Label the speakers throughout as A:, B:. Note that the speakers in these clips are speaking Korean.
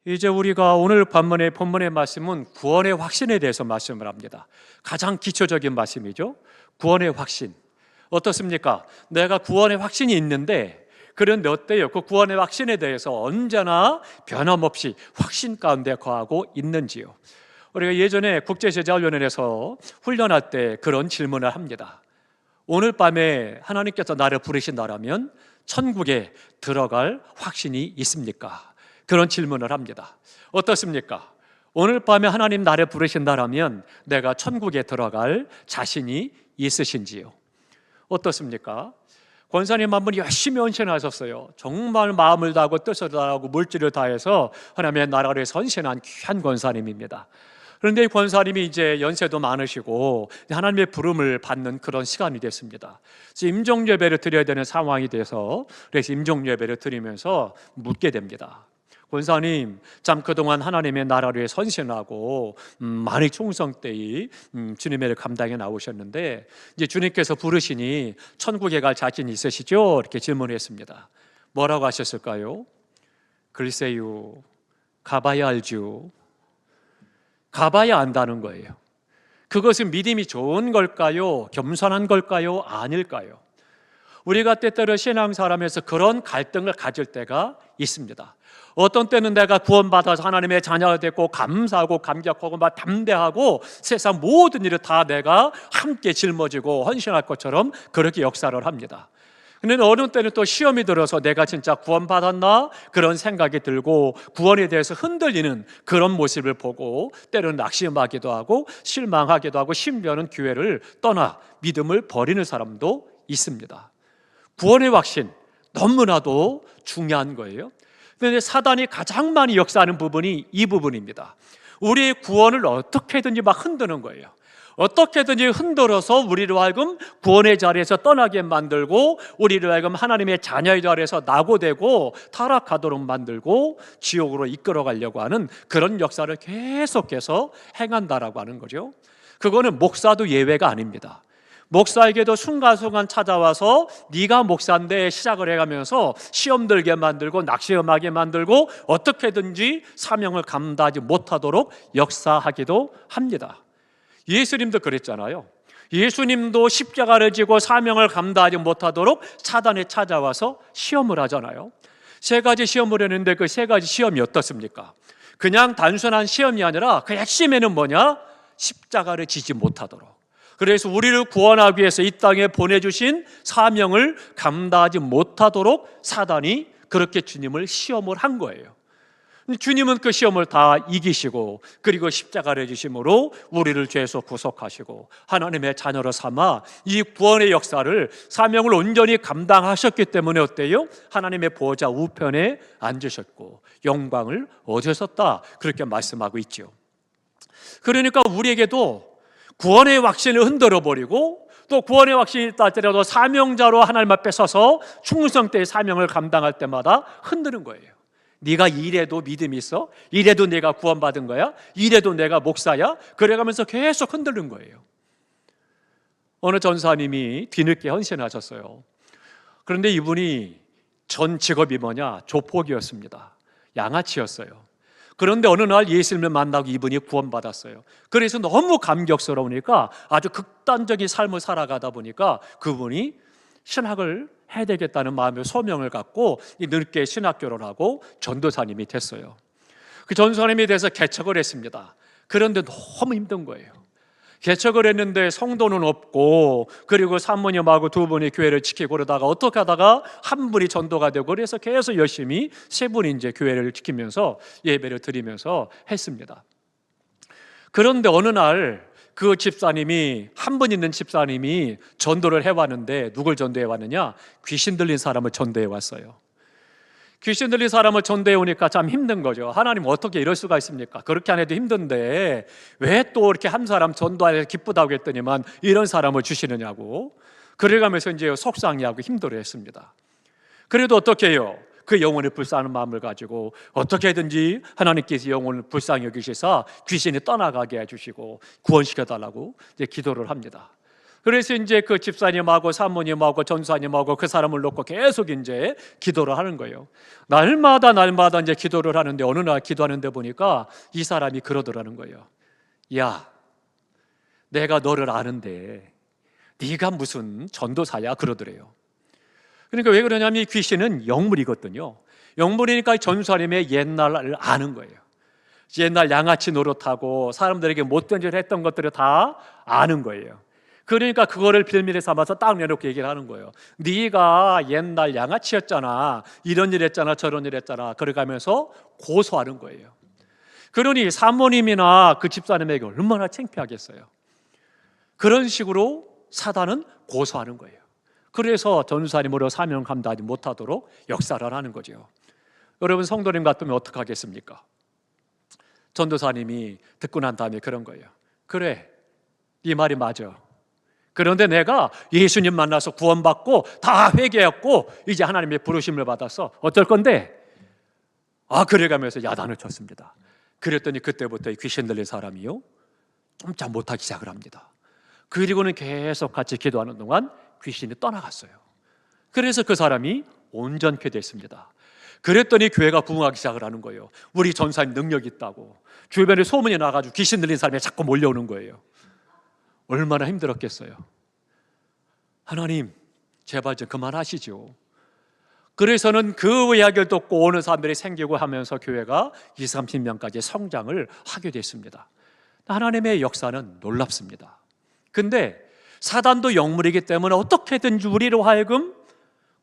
A: 이제 우리가 오늘 본문의 말씀은 구원의 확신에 대해서 말씀을 합니다. 가장 기초적인 말씀이죠. 구원의 확신. 어떻습니까? 내가 구원의 확신이 있는데, 그런데 어때요? 그 구원의 확신에 대해서 언제나 변함없이 확신 가운데 거하고 있는지요? 우리가 예전에 국제제자훈련에서 훈련할 때 그런 질문을 합니다. 오늘 밤에 하나님께서 나를 부르신다라면 천국에 들어갈 확신이 있습니까? 그런 질문을 합니다. 어떻습니까? 오늘 밤에 하나님 나를 부르신다라면 내가 천국에 들어갈 자신이 있으신지요? 어떻습니까? 권사님 한 분이 열심히 헌신하셨어요. 정말 마음을 다하고 뜻을 다하고 물질을 다해서 하나님의 나라를 위해서 헌신한 귀한 권사님입니다. 그런데 이 권사님이 이제 연세도 많으시고 하나님의 부름을 받는 그런 시간이 됐습니다. 임종 예배를 드려야 되는 상황이 돼서 그래서 임종 예배를 드리면서 묻게 됩니다. 권사님, 참 그동안 하나님의 나라를 위해 헌신하고 많이 충성되이 주님의 일을 감당해 나오셨는데 이제 주님께서 부르시니 천국에 갈 자신 있으시죠? 이렇게 질문했습니다. 뭐라고 하셨을까요? 글쎄요, 가봐야 알죠. 가봐야 안다는 거예요. 그것은 믿음이 좋은 걸까요? 겸손한 걸까요? 아닐까요? 우리가 때때로 신앙사람에서 그런 갈등을 가질 때가 있습니다. 어떤 때는 내가 구원받아서 하나님의 자녀가 됐고 감사하고 감격하고 막 담대하고 세상 모든 일을 다 내가 함께 짊어지고 헌신할 것처럼 그렇게 역사를 합니다. 근데 어느 때는 또 시험이 들어서 내가 진짜 구원받았나? 그런 생각이 들고 구원에 대해서 흔들리는 그런 모습을 보고 때로는 낙심하기도 하고 실망하기도 하고 심지어는 교회를 떠나 믿음을 버리는 사람도 있습니다. 구원의 확신 너무나도 중요한 거예요. 그런데 사단이 가장 많이 역사하는 부분이 이 부분입니다. 우리의 구원을 어떻게든지 막 흔드는 거예요. 어떻게든지 흔들어서 우리로 하여금 구원의 자리에서 떠나게 만들고 우리로 하여금 하나님의 자녀의 자리에서 낙오되고 타락하도록 만들고 지옥으로 이끌어가려고 하는 그런 역사를 계속해서 행한다라고 하는 거죠. 그거는 목사도 예외가 아닙니다. 목사에게도 순간순간 찾아와서 네가 목사인데 시작을 해가면서 시험 들게 만들고 낙심하게 만들고 어떻게든지 사명을 감당하지 못하도록 역사하기도 합니다. 예수님도 그랬잖아요. 예수님도 십자가를 지고 사명을 감당하지 못하도록 사단에 찾아와서 시험을 하잖아요. 세 가지 시험을 했는데 그 세 가지 시험이 어떻습니까? 그냥 단순한 시험이 아니라 그 핵심에는 뭐냐? 십자가를 지지 못하도록. 그래서 우리를 구원하기 위해서 이 땅에 보내주신 사명을 감당하지 못하도록 사단이 그렇게 주님을 시험을 한 거예요. 주님은 그 시험을 다 이기시고 그리고 십자가를 지심으로 우리를 죄에서 구속하시고 하나님의 자녀로 삼아 이 구원의 역사를 사명을 온전히 감당하셨기 때문에 어때요? 하나님의 보좌 우편에 앉으셨고 영광을 얻으셨다 그렇게 말씀하고 있죠. 그러니까 우리에게도 구원의 확신을 흔들어버리고 또 구원의 확신이 있다 할지라도 사명자로 하나님 앞에 서서 충성되이 사명을 감당할 때마다 흔드는 거예요. 네가 이래도 믿음이 있어? 이래도 내가 구원받은 거야? 이래도 내가 목사야? 그래가면서 계속 흔들는 거예요. 어느 전사님이 뒤늦게 헌신하셨어요. 그런데 이분이 전 직업이 뭐냐? 조폭이었습니다. 양아치였어요. 그런데 어느 날 예수님을 만나고 이분이 구원받았어요. 그래서 너무 감격스러우니까 아주 극단적인 삶을 살아가다 보니까 그분이 신학을 해야 되겠다는 마음의 소명을 갖고 늦게 신학교를 하고 전도사님이 됐어요. 그 전도사님에 대해서 개척을 했습니다. 그런데 너무 힘든 거예요. 개척을 했는데 성도는 없고 그리고 사모님하고 두 분이 교회를 지키고 그러다가 어떻게 하다가 한 분이 전도가 되고 그래서 계속 열심히 세 분이 이제 교회를 지키면서 예배를 드리면서 했습니다. 그런데 어느 날 그 집사님이 한 분 있는 집사님이 전도를 해왔는데 누굴 전도해 왔느냐? 귀신 들린 사람을 전도해 왔어요. 귀신 들린 사람을 전도해 오니까 참 힘든 거죠. 하나님 어떻게 이럴 수가 있습니까? 그렇게 안 해도 힘든데 왜 또 이렇게 한 사람 전도하려 기쁘다고 했더니만 이런 사람을 주시느냐고 그래가면서 이제 속상해하고 힘들어했습니다. 그래도 어떻게 해요? 그 영혼의 불쌍한 마음을 가지고 어떻게든지 하나님께서 영혼을 불쌍히 여기셔서 귀신이 떠나가게 해주시고 구원시켜달라고 이제 기도를 합니다. 그래서 이제 그 집사님하고 사모님하고 전사님하고 그 사람을 놓고 계속 이제 기도를 하는 거예요. 날마다 이제 기도를 하는데 어느 날 기도하는데 보니까 이 사람이 그러더라는 거예요. 야, 내가 너를 아는데 네가 무슨 전도사야? 그러더래요. 그러니까 왜 그러냐면 이 귀신은 영물이거든요. 영물이니까 전사님의 옛날을 아는 거예요. 옛날 양아치 노릇하고 사람들에게 못된 짓을 했던 것들을 다 아는 거예요. 그러니까 그거를 빌미를 삼아서 딱 내놓고 얘기를 하는 거예요. 네가 옛날 양아치였잖아, 이런 일 했잖아, 저런 일 했잖아, 그래가면서 고소하는 거예요. 그러니 사모님이나 그 집사님에게 얼마나 창피하겠어요. 그런 식으로 사단은 고소하는 거예요. 그래서 전사님으로 사명 감당하지 못하도록 역사를 하는 거죠. 여러분, 성도님 같으면 어떻게 하겠습니까? 전도사님이 듣고 난 다음에 그런 거예요. 그래, 네 말이 맞아. 그런데 내가 예수님 만나서 구원받고 다 회개했고 이제 하나님의 부르심을 받아서 어쩔 건데? 그래가면서 야단을 쳤습니다. 그랬더니 그때부터 이 귀신 들린 사람이요, 꼼짝 못하기 시작을 합니다. 그리고는 계속 같이 기도하는 동안 귀신이 떠나갔어요. 그래서 그 사람이 온전케 됐습니다. 그랬더니 교회가 부흥하기 시작을 하는 거예요. 우리 전사님 능력이 있다고 주변에 소문이 나가지고 귀신 들린 사람이 자꾸 몰려오는 거예요. 얼마나 힘들었겠어요. 하나님, 제발 좀 그만하시죠. 그래서는 그 이야기를 듣고 오는 사람들이 생기고 하면서 교회가 20, 30명까지 성장을 하게 됐습니다. 하나님의 역사는 놀랍습니다. 근데 사단도 영물이기 때문에 어떻게든지 우리로 하여금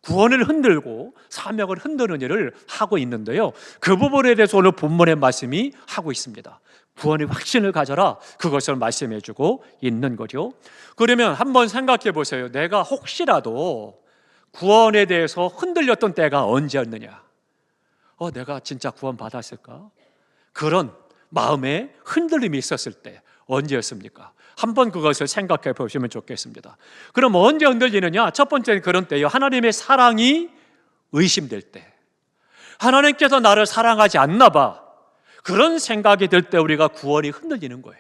A: 구원을 흔들고 사명을 흔드는 일을 하고 있는데요, 그 부분에 대해서 오늘 본문의 말씀이 하고 있습니다. 구원의 확신을 가져라, 그것을 말씀해 주고 있는 거죠. 그러면 한번 생각해 보세요. 내가 혹시라도 구원에 대해서 흔들렸던 때가 언제였느냐? 내가 진짜 구원 받았을까? 그런 마음에 흔들림이 있었을 때 언제였습니까? 한번 그것을 생각해 보시면 좋겠습니다. 그럼 언제 흔들리느냐? 첫 번째는 그런 때요, 하나님의 사랑이 의심될 때, 하나님께서 나를 사랑하지 않나 봐, 그런 생각이 들 때 우리가 구원이 흔들리는 거예요.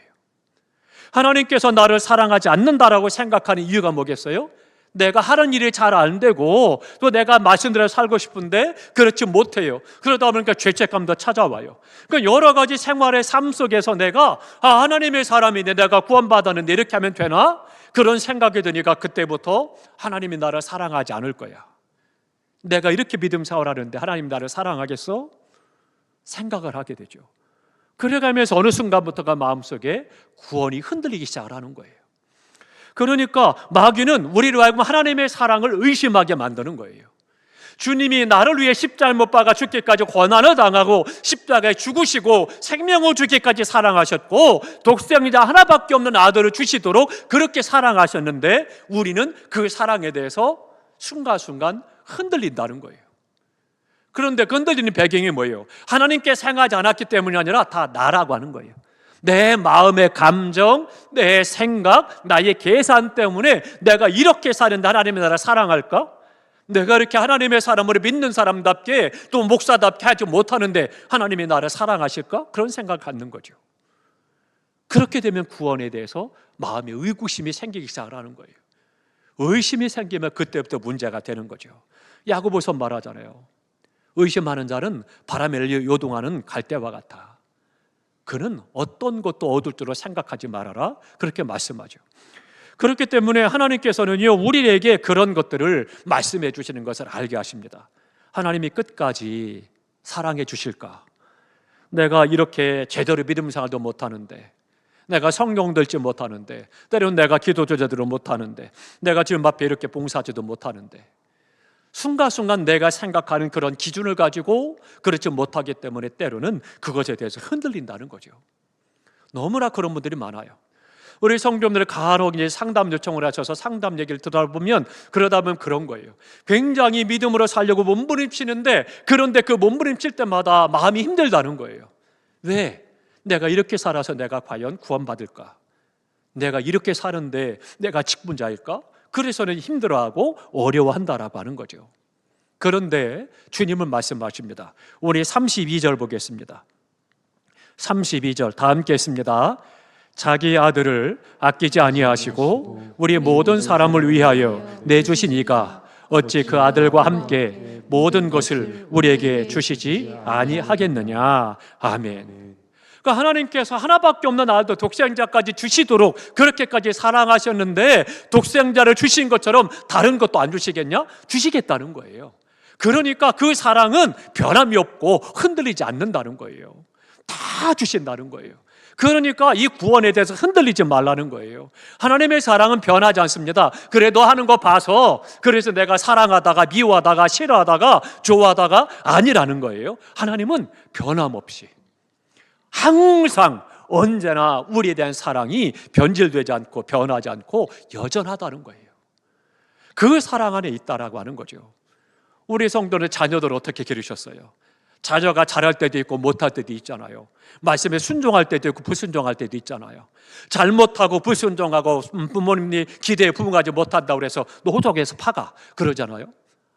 A: 하나님께서 나를 사랑하지 않는다라고 생각하는 이유가 뭐겠어요? 내가 하는 일이 잘 안 되고 또 내가 말씀대로 살고 싶은데 그렇지 못해요. 그러다 보니까 죄책감도 찾아와요. 그러니까 여러 가지 생활의 삶 속에서 내가 하나님의 사람인데 내가 구원받았는데 이렇게 하면 되나? 그런 생각이 드니까 그때부터 하나님이 나를 사랑하지 않을 거야. 내가 이렇게 믿음 생활하는데 하나님 나를 사랑하겠어? 생각을 하게 되죠. 그래가면서 어느 순간부터가 마음속에 구원이 흔들리기 시작을 하는 거예요. 그러니까 마귀는 우리로 하여금 하나님의 사랑을 의심하게 만드는 거예요. 주님이 나를 위해 십자가에 못 박아 죽기까지 고난을 당하고 십자가에 죽으시고 생명을 주기까지 사랑하셨고 독생자 하나밖에 없는 아들을 주시도록 그렇게 사랑하셨는데 우리는 그 사랑에 대해서 순간순간 흔들린다는 거예요. 그런데 그 흔들리는 배경이 뭐예요? 하나님께 생하지 않았기 때문이 아니라 다 나라고 하는 거예요. 내 마음의 감정, 내 생각, 나의 계산 때문에 내가 이렇게 사는데 하나님이 나를 사랑할까? 내가 이렇게 하나님의 사람으로 믿는 사람답게 또 목사답게 하지 못하는데 하나님이 나를 사랑하실까? 그런 생각을 갖는 거죠. 그렇게 되면 구원에 대해서 마음의 의구심이 생기기 시작을 하는 거예요. 의심이 생기면 그때부터 문제가 되는 거죠. 야고보서 말하잖아요. 의심하는 자는 바람에 요동하는 갈대와 같아. 그는 어떤 것도 얻을 줄로 생각하지 말아라, 그렇게 말씀하죠. 그렇기 때문에 하나님께서는요, 우리에게 그런 것들을 말씀해 주시는 것을 알게 하십니다. 하나님이 끝까지 사랑해 주실까? 내가 이렇게 제대로 믿음 생활도 못하는데, 내가 성경 들지 못하는데, 때로는 내가 기도도 제대로 못하는데, 내가 지금 앞에 이렇게 봉사하지도 못하는데, 순간순간 내가 생각하는 그런 기준을 가지고 그렇지 못하기 때문에 때로는 그것에 대해서 흔들린다는 거죠. 너무나 그런 분들이 많아요. 우리 성도님들 간혹 이제 상담 요청을 하셔서 상담 얘기를 들어보면 그러다 보면 그런 거예요. 굉장히 믿음으로 살려고 몸부림치는데 그런데 그 몸부림칠 때마다 마음이 힘들다는 거예요. 왜? 내가 이렇게 살아서 내가 과연 구원받을까? 내가 이렇게 사는데 내가 직분자일까? 그래서는 힘들어하고 어려워한다라고 하는 거죠. 그런데 주님은 말씀하십니다. 우리 32절 보겠습니다. 32절 다 함께 했습니다. 자기 아들을 아끼지 아니하시고 우리 모든 사람을 위하여 내주신 이가 어찌 그 아들과 함께 모든 것을 우리에게 주시지 아니하겠느냐. 아멘. 그러니까 하나님께서 하나밖에 없는 아들 독생자까지 주시도록 그렇게까지 사랑하셨는데 독생자를 주신 것처럼 다른 것도 안 주시겠냐? 주시겠다는 거예요. 그러니까 그 사랑은 변함이 없고 흔들리지 않는다는 거예요. 다 주신다는 거예요. 그러니까 이 구원에 대해서 흔들리지 말라는 거예요. 하나님의 사랑은 변하지 않습니다. 그래 너 하는 거 봐서 그래서 내가 사랑하다가 미워하다가 싫어하다가 좋아하다가 아니라는 거예요. 하나님은 변함없이 항상 언제나 우리에 대한 사랑이 변질되지 않고 변하지 않고 여전하다는 거예요. 그 사랑 안에 있다라고 하는 거죠. 우리 성도는 자녀들을 어떻게 기르셨어요? 자녀가 잘할 때도 있고 못할 때도 있잖아요. 말씀에 순종할 때도 있고 불순종할 때도 있잖아요. 잘못하고 불순종하고 부모님이 기대에 부응하지 못한다고 그래서 노적에서 파가 그러잖아요.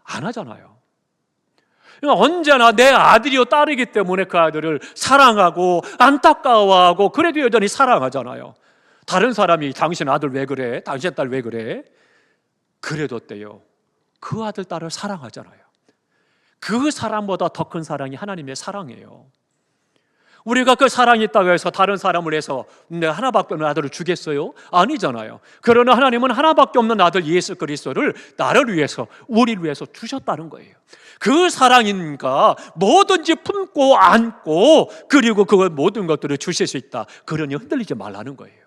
A: 안 하잖아요. 언제나 내 아들이요 딸이기 때문에 그 아들을 사랑하고 안타까워하고 그래도 여전히 사랑하잖아요. 다른 사람이 당신 아들 왜 그래? 당신 딸 왜 그래? 그래도 어때요? 그 아들 딸을 사랑하잖아요. 그 사랑보다 더 큰 사랑이 하나님의 사랑이에요. 우리가 그 사랑이 있다고 해서 다른 사람을 해서 내가 하나밖에 없는 아들을 주겠어요? 아니잖아요. 그러나 하나님은 하나밖에 없는 아들 예수 그리스도를 나를 위해서 우리를 위해서 주셨다는 거예요. 그 사랑이니까 뭐든지 품고 안고 그리고 그 모든 것들을 주실 수 있다. 그러니 흔들리지 말라는 거예요.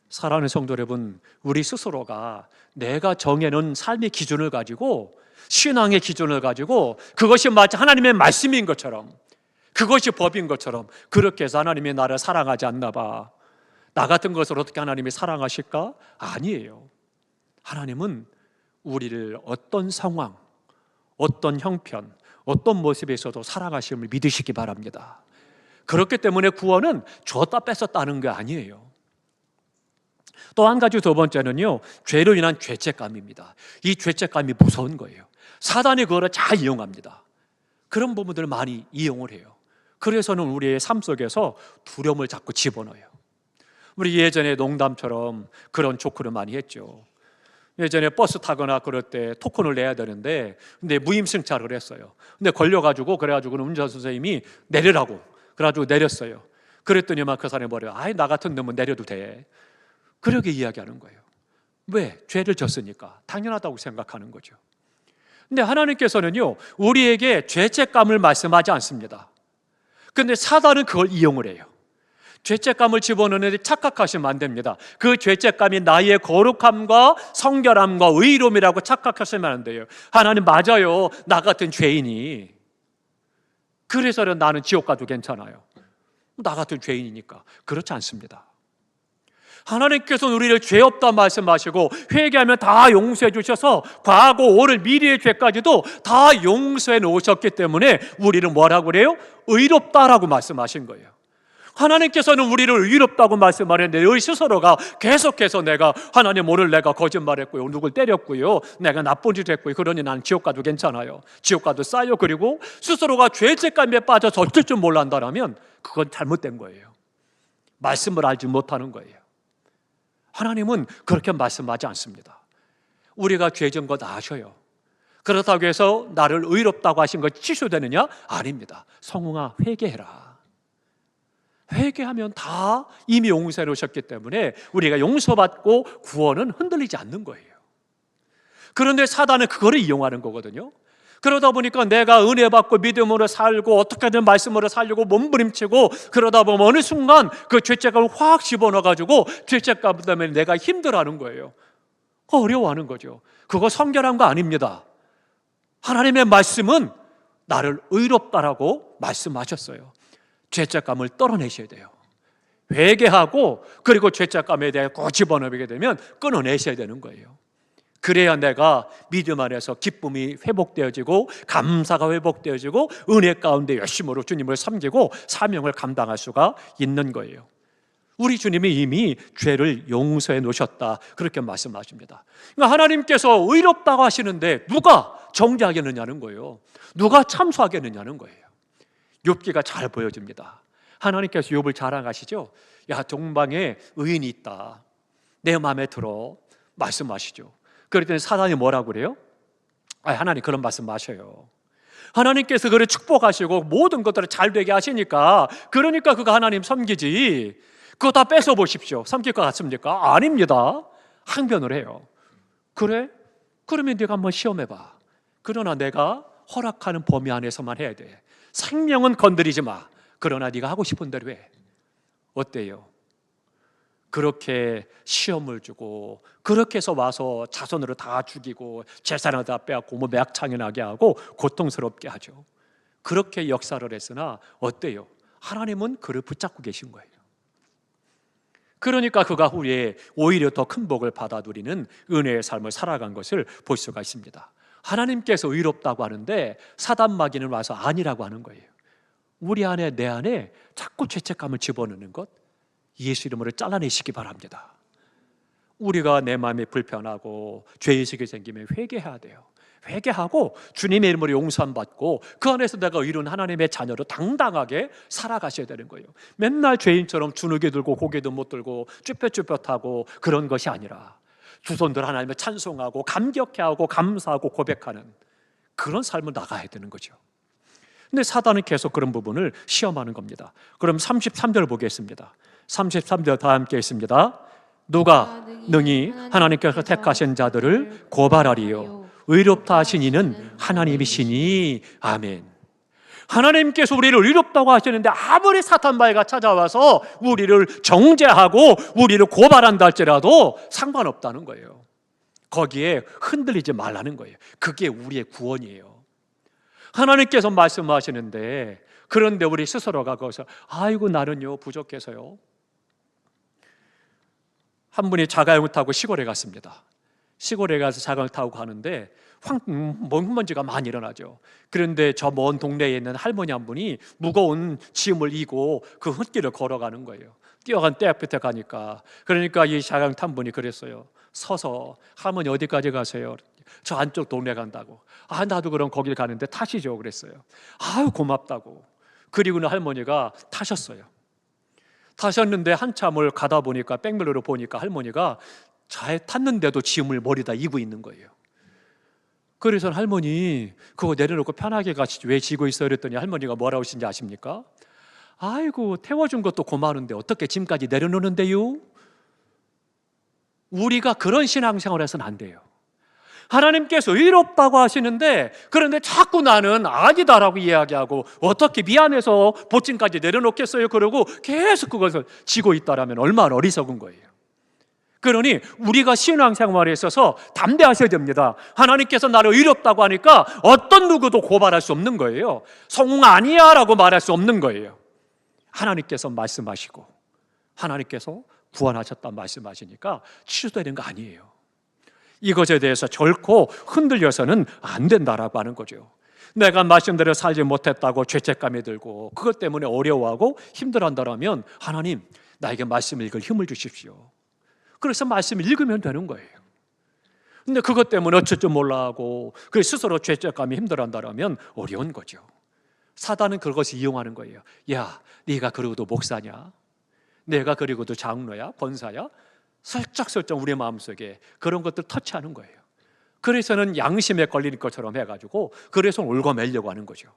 A: 사랑하는 성도 여러분, 우리 스스로가 내가 정해놓은 삶의 기준을 가지고 신앙의 기준을 가지고 그것이 마치 하나님의 말씀인 것처럼 그것이 법인 것처럼 그렇게 해서 하나님이 나를 사랑하지 않나 봐. 나 같은 것을 어떻게 하나님이 사랑하실까? 아니에요. 하나님은 우리를 어떤 상황, 어떤 형편, 어떤 모습에서도 사랑하심을 믿으시기 바랍니다. 그렇기 때문에 구원은 줬다 뺏었다는 게 아니에요. 또 한 가지 두 번째는요, 죄로 인한 죄책감입니다. 이 죄책감이 무서운 거예요. 사단이 그거를 잘 이용합니다. 그런 부분들을 많이 이용을 해요. 그래서는 우리의 삶 속에서 두려움을 자꾸 집어넣어요. 우리 예전에 농담처럼 그런 조크를 많이 했죠. 예전에 버스 타거나 그럴 때 토큰을 내야 되는데 근데 무임승차를 했어요. 근데 걸려가지고 그래가지고 운전 선생님이 내리라고 그래가지고 내렸어요. 그랬더니만 그 사람이 뭐래요? 아이 나 같은 놈은 내려도 돼. 그렇게 이야기하는 거예요. 왜? 죄를 졌으니까 당연하다고 생각하는 거죠. 근데 하나님께서는요 우리에게 죄책감을 말씀하지 않습니다. 근데 사단은 그걸 이용을 해요. 죄책감을 집어넣는데 착각하시면 안 됩니다. 그 죄책감이 나의 거룩함과 성결함과 의로움이라고 착각하시면 안 돼요. 하나님 맞아요. 나 같은 죄인이. 그래서는 나는 지옥 가도 괜찮아요. 나 같은 죄인이니까. 그렇지 않습니다. 하나님께서는 우리를 죄 없다 말씀하시고 회개하면 다 용서해 주셔서 과거, 오늘, 미래의 죄까지도 다 용서해 놓으셨기 때문에 우리를 뭐라고 그래요? 의롭다라고 말씀하신 거예요. 하나님께서는 우리를 의롭다고 말씀하는데 너희 스스로가 계속해서 내가 하나님 오늘 내가 거짓말했고요, 누굴 때렸고요, 내가 나쁜 짓 했고요, 그러니 난 지옥 가도 괜찮아요, 지옥 가도 싸요. 그리고 스스로가 죄책감에 빠져서 어쩔 줄 몰란다면 그건 잘못된 거예요. 말씀을 알지 못하는 거예요. 하나님은 그렇게 말씀하지 않습니다. 우리가 죄진 것 아셔요. 그렇다고 해서 나를 의롭다고 하신 것 취소되느냐? 아닙니다. 성웅아 회개해라. 회개하면 다 이미 용서해 놓으셨기 때문에 우리가 용서받고 구원은 흔들리지 않는 거예요. 그런데 사단은 그거를 이용하는 거거든요. 그러다 보니까 내가 은혜 받고 믿음으로 살고 어떻게든 말씀으로 살려고 몸부림치고 그러다 보면 어느 순간 그 죄책감을 확 집어넣어가지고 죄책감 때문에 내가 힘들어하는 거예요. 어려워하는 거죠. 그거 성결한 거 아닙니다. 하나님의 말씀은 나를 의롭다라고 말씀하셨어요. 죄책감을 떨어내셔야 돼요. 회개하고 그리고 죄책감에 대해 꼭 집어넣게 되면 끊어내셔야 되는 거예요. 그래야 내가 믿음 안에서 기쁨이 회복되어지고 감사가 회복되어지고 은혜 가운데 열심으로 주님을 섬기고 사명을 감당할 수가 있는 거예요. 우리 주님이 이미 죄를 용서해 놓으셨다 그렇게 말씀하십니다. 그러니까 하나님께서 의롭다고 하시는데 누가 정죄하겠느냐는 거예요. 누가 참소하겠느냐는 거예요. 욥기가 잘 보여집니다. 하나님께서 욥을 자랑하시죠. 야, 동방에 의인이 있다, 내 마음에 들어 말씀하시죠. 그랬더니 사단이 뭐라고 그래요? 하나님 그런 말씀 마셔요. 하나님께서 그를 축복하시고 모든 것들을 잘 되게 하시니까, 그러니까 그가 하나님 섬기지, 그거 다 뺏어 보십시오. 섬길 것 같습니까? 아닙니다. 항변을 해요. 그래? 그러면 네가 한번 시험해봐. 그러나 내가 허락하는 범위 안에서만 해야 돼. 생명은 건드리지 마. 그러나 네가 하고 싶은 대로 해. 어때요? 그렇게 시험을 주고, 그렇게 해서 와서 자손으로 다 죽이고 재산을 다 빼앗고 매악창연하게 하고 고통스럽게 하죠. 그렇게 역사를 했으나 어때요? 하나님은 그를 붙잡고 계신 거예요. 그러니까 그가 후에 오히려 더 큰 복을 받아 누리는 은혜의 삶을 살아간 것을 볼 수가 있습니다. 하나님께서 의롭다고 하는데 사단 마귀는 와서 아니라고 하는 거예요. 우리 안에, 내 안에 자꾸 죄책감을 집어넣는 것, 예수 이름으로 잘라내시기 바랍니다. 우리가 내 마음이 불편하고 죄의식이 생기면 회개해야 돼요. 회개하고 주님의 이름으로 용서함 받고 그 안에서 내가 이룬 하나님의 자녀로 당당하게 살아가셔야 되는 거예요. 맨날 죄인처럼 주눅이 들고 고개도 못 들고 쭈뼛쭈뼛하고 그런 것이 아니라 두 손들 하나님을 찬송하고 감격해하고 감사하고 고백하는 그런 삶을 나가야 되는 거죠. 근데 사단은 계속 그런 부분을 시험하는 겁니다. 그럼 33절 보겠습니다. 33절 다 함께 있습니다. 누가 능히 하나님께서 택하신 자들을 고발하리요, 의롭다 하신 이는 하나님이시니. 아멘. 하나님께서 우리를 의롭다고 하시는데 아무리 사탄 마귀가 찾아와서 우리를 정죄하고 우리를 고발한다 할지라도 상관없다는 거예요. 거기에 흔들리지 말라는 거예요. 그게 우리의 구원이에요. 하나님께서 말씀하시는데, 그런데 우리 스스로가 거기서 아이고 나는요 부족해서요. 한 분이 자가용을 타고 시골에 갔습니다. 시골에 가서 자가용을 타고 가는데 먼지가 많이 일어나죠. 그런데 저 먼 동네에 있는 할머니 한 분이 무거운 짐을 이고 그 흙길을 걸어가는 거예요. 뛰어간 때 앞에 가니까, 그러니까 이 자가용 탄 분이 그랬어요. 서서 할머니 어디까지 가세요? 저 안쪽 동네 간다고. 나도 그럼 거길 가는데 타시죠 그랬어요. 아유 고맙다고. 그리고는 할머니가 타셨어요. 타셨는데 한참을 가다 보니까 백밀러로 보니까 할머니가 잘 탔는데도 짐을 머리다 이고 있는 거예요. 그래서 할머니 그거 내려놓고 편하게 가시지 왜 지고 있어요? 그랬더니 할머니가 뭐라고 하신지 아십니까? 아이고 태워준 것도 고마운데 어떻게 짐까지 내려놓는데요? 우리가 그런 신앙생활을 해서는 안 돼요. 하나님께서 의롭다고 하시는데, 그런데 자꾸 나는 아니다라고 이야기하고 어떻게 미안해서 보증까지 내려놓겠어요? 그러고 계속 그것을 지고 있다라면 얼마나 어리석은 거예요. 그러니 우리가 신앙생활에 있어서 담대하셔야 됩니다. 하나님께서 나를 의롭다고 하니까 어떤 누구도 고발할 수 없는 거예요. 성 아니야 라고 말할 수 없는 거예요. 하나님께서 말씀하시고 하나님께서 구원하셨다 말씀하시니까 취소되는 거 아니에요. 이것에 대해서 결코 흔들려서는 안 된다라고 하는 거죠. 내가 말씀대로 살지 못했다고 죄책감이 들고 그것 때문에 어려워하고 힘들어한다면 하나님 나에게 말씀 읽을 힘을 주십시오. 그래서 말씀 읽으면 되는 거예요. 근데 그것 때문에 어쩔 줄 몰라 하고 스스로 죄책감이 힘들어한다면 어려운 거죠. 사단은 그것을 이용하는 거예요. 야, 네가 그러고도 목사냐? 내가 그리고도 장로야? 권사야? 슬쩍슬쩍 우리 마음속에 그런 것들 터치하는 거예요. 그래서는 양심에 걸리는 것처럼 해가지고 그래서 얽어매려고 하는 거죠.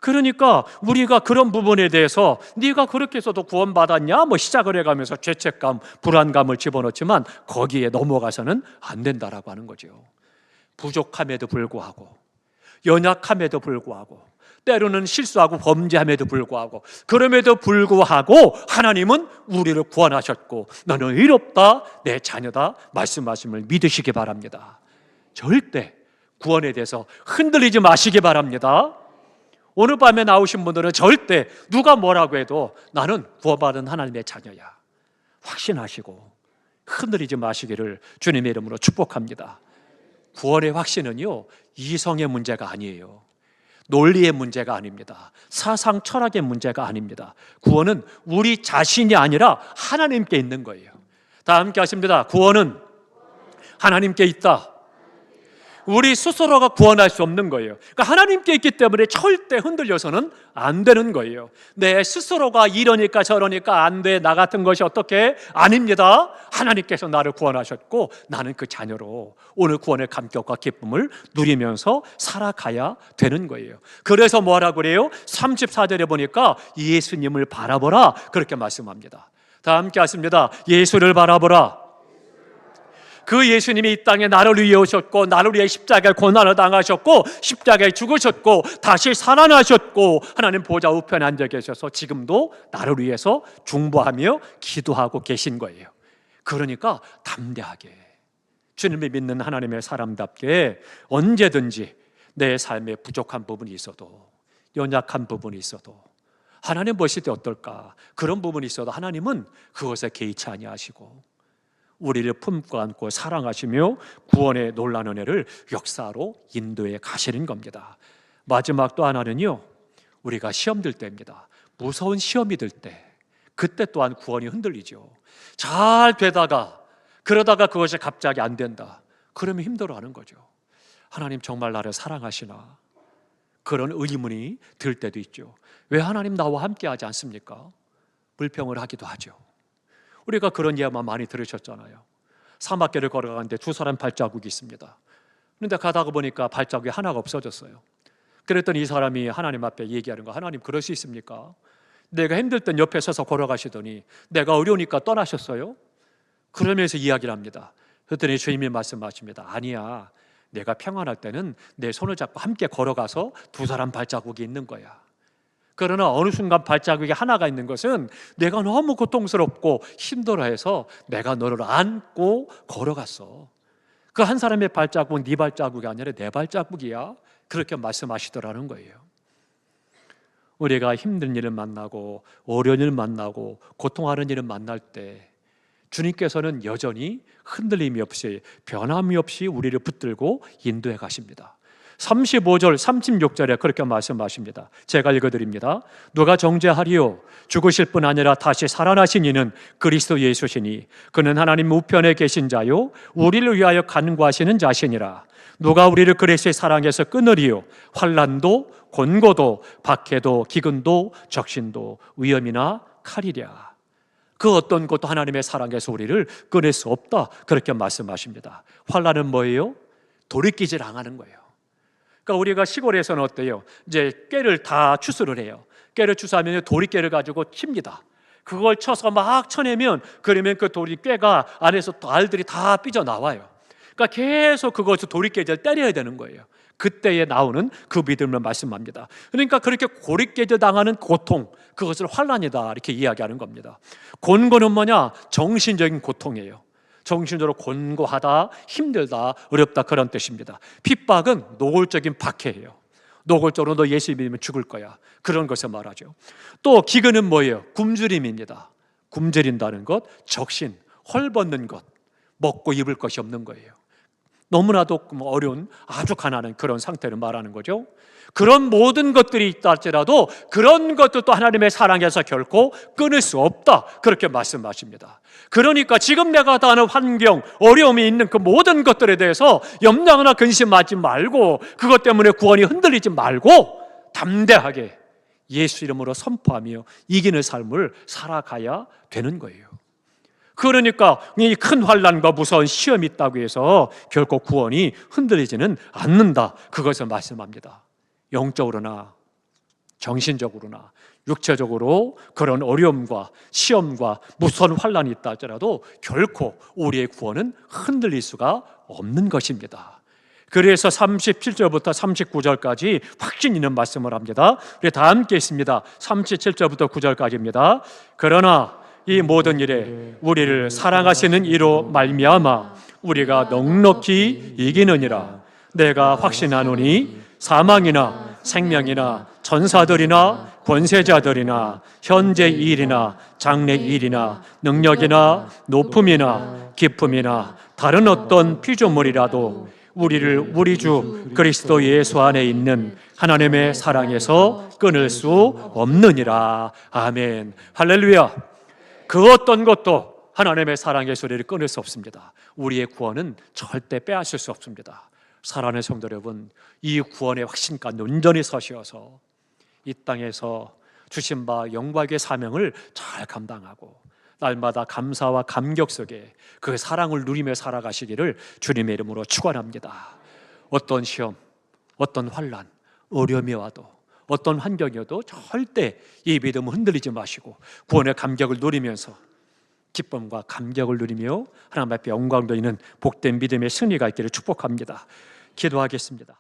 A: 그러니까 우리가 그런 부분에 대해서 네가 그렇게 해서도 구원받았냐? 시작을 해가면서 죄책감, 불안감을 집어넣지만 거기에 넘어가서는 안 된다라고 하는 거죠. 부족함에도 불구하고, 연약함에도 불구하고, 때로는 실수하고 범죄함에도 불구하고, 그럼에도 불구하고 하나님은 우리를 구원하셨고 너는 의롭다, 내 자녀다 말씀하심을 믿으시기 바랍니다. 절대 구원에 대해서 흔들리지 마시기 바랍니다. 오늘 밤에 나오신 분들은 절대 누가 뭐라고 해도 나는 구원받은 하나님의 자녀야 확신하시고 흔들리지 마시기를 주님의 이름으로 축복합니다. 구원의 확신은요 이성의 문제가 아니에요. 논리의 문제가 아닙니다. 사상 철학의 문제가 아닙니다. 구원은 우리 자신이 아니라 하나님께 있는 거예요. 다 함께 하십니다. 구원은 하나님께 있다. 우리 스스로가 구원할 수 없는 거예요. 그러니까 하나님께 있기 때문에 절대 흔들려서는 안 되는 거예요. 내 스스로가 이러니까 저러니까 안 돼, 나 같은 것이 어떻게? 아닙니다. 하나님께서 나를 구원하셨고 나는 그 자녀로 오늘 구원의 감격과 기쁨을 누리면서 살아가야 되는 거예요. 그래서 뭐라고 그래요? 34절에 보니까 예수님을 바라보라 그렇게 말씀합니다. 다 함께 하십니다. 예수를 바라보라. 그 예수님이 이 땅에 나를 위해 오셨고 나를 위해 십자가에 고난을 당하셨고 십자가에 죽으셨고 다시 살아나셨고 하나님 보좌 우편에 앉아 계셔서 지금도 나를 위해서 중보하며 기도하고 계신 거예요. 그러니까 담대하게 주님을 믿는 하나님의 사람답게 언제든지 내 삶에 부족한 부분이 있어도 연약한 부분이 있어도 하나님 보실 때 어떨까? 그런 부분이 있어도 하나님은 그것에 개의치 아니하시고 우리를 품고 안고 사랑하시며 구원의 놀라운 은혜를 역사로 인도해 가시는 겁니다. 마지막 또 하나는요, 우리가 시험 들 때입니다. 무서운 시험이 들 때, 그때 또한 구원이 흔들리죠. 잘 되다가 그러다가 그것이 갑자기 안 된다. 그러면 힘들어하는 거죠. 하나님 정말 나를 사랑하시나? 그런 의문이 들 때도 있죠. 왜 하나님 나와 함께 하지 않습니까? 불평을 하기도 하죠. 우리가 그런 이야기만 많이 들으셨잖아요. 사막길을 걸어가는데 두 사람 발자국이 있습니다. 그런데 가다가 보니까 발자국이 하나가 없어졌어요. 그랬더니 이 사람이 하나님 앞에 얘기하는 거, 하나님 그럴 수 있습니까? 내가 힘들 땐 옆에 서서 걸어가시더니 내가 어려우니까 떠나셨어요? 그러면서 이야기를 합니다. 그랬더니 주님이 말씀하십니다. 아니야, 내가 평안할 때는 내 손을 잡고 함께 걸어가서 두 사람 발자국이 있는 거야. 그러나 어느 순간 발자국이 하나가 있는 것은 내가 너무 고통스럽고 힘들어해서 내가 너를 안고 걸어갔어. 그 한 사람의 발자국은 네 발자국이 아니라 내 발자국이야. 그렇게 말씀하시더라는 거예요. 우리가 힘든 일을 만나고 어려운 일을 만나고 고통하는 일을 만날 때 주님께서는 여전히 흔들림이 없이 변함이 없이 우리를 붙들고 인도해 가십니다. 35절, 36절에 그렇게 말씀하십니다. 제가 읽어드립니다. 누가 정죄하리요? 죽으실 뿐 아니라 다시 살아나신 이는 그리스도 예수시니 그는 하나님 우편에 계신 자요 우리를 위하여 간구하시는 자시니라. 누가 우리를 그리스도의 사랑에서 끊으리요? 환난도 곤고도 박해도 기근도 적신도 위험이나 칼이랴. 그 어떤 것도 하나님의 사랑에서 우리를 끊을 수 없다. 그렇게 말씀하십니다. 환난은 뭐예요? 돌이키질 않는 거예요. 그러니까 우리가 시골에서는 어때요? 이제 깨를 다 추수를 해요. 깨를 추수하면 도리깨를 가지고 칩니다. 그걸 쳐서 막 쳐내면 그러면 그 도리깨가 안에서 알들이 다 삐져나와요. 그러니까 계속 그것을 도리깨를 때려야 되는 거예요. 그때에 나오는 그 믿음을 말씀합니다. 그러니까 그렇게 고리깨져 당하는 고통, 그것을 환난이다 이렇게 이야기하는 겁니다. 곤고는 뭐냐? 정신적인 고통이에요. 정신적으로 곤고하다, 힘들다, 어렵다 그런 뜻입니다. 핍박은 노골적인 박해예요. 노골적으로 너 예수 믿으면 죽을 거야. 그런 것을 말하죠. 또 기근은 뭐예요? 굶주림입니다. 굶주린다는 것, 적신, 헐벗는 것, 먹고 입을 것이 없는 거예요. 너무나도 어려운 아주 가난한 그런 상태를 말하는 거죠. 그런 모든 것들이 있다 할지라도 그런 것도 하나님의 사랑에서 결코 끊을 수 없다 그렇게 말씀하십니다. 그러니까 지금 내가 당하는 환경, 어려움이 있는 그 모든 것들에 대해서 염려하거나 근심하지 말고 그것 때문에 구원이 흔들리지 말고 담대하게 예수 이름으로 선포하며 이기는 삶을 살아가야 되는 거예요. 그러니까 이 큰 환난과 무서운 시험이 있다고 해서 결코 구원이 흔들리지는 않는다 그것을 말씀합니다. 영적으로나 정신적으로나 육체적으로 그런 어려움과 시험과 무서운 환난이 있다 할지라도 결코 우리의 구원은 흔들릴 수가 없는 것입니다. 그래서 37절부터 39절까지 확신 있는 말씀을 합니다. 우리 다 함께 있습니다. 37절부터 9절까지입니다. 그러나 이 모든 일에 우리를 사랑하시는 이로 말미암아 우리가 넉넉히 이기느니라. 내가 확신하노니 사망이나 생명이나 전사들이나 권세자들이나 현재 일이나 장래 일이나 능력이나 높음이나 깊음이나 다른 어떤 피조물이라도 우리를 우리 주 그리스도 예수 안에 있는 하나님의 사랑에서 끊을 수 없느니라. 아멘. 할렐루야. 그 어떤 것도 하나님의 사랑의 소리를 끊을 수 없습니다. 우리의 구원은 절대 빼앗을 수 없습니다. 사랑하는 성도 여러분, 이 구원의 확신 가운데 온전히 서시어서 이 땅에서 주신 바 영광의 사명을 잘 감당하고 날마다 감사와 감격 속에 그 사랑을 누리며 살아가시기를 주님의 이름으로 축원합니다. 어떤 시험, 어떤 환난, 어려움이 와도 어떤 환경이어도 절대 이 믿음을 흔들리지 마시고 구원의 감격을 누리면서 기쁨과 감격을 누리며 하나님 앞에 영광 돌리는 복된 믿음의 승리가 있기를 축복합니다. 기도하겠습니다.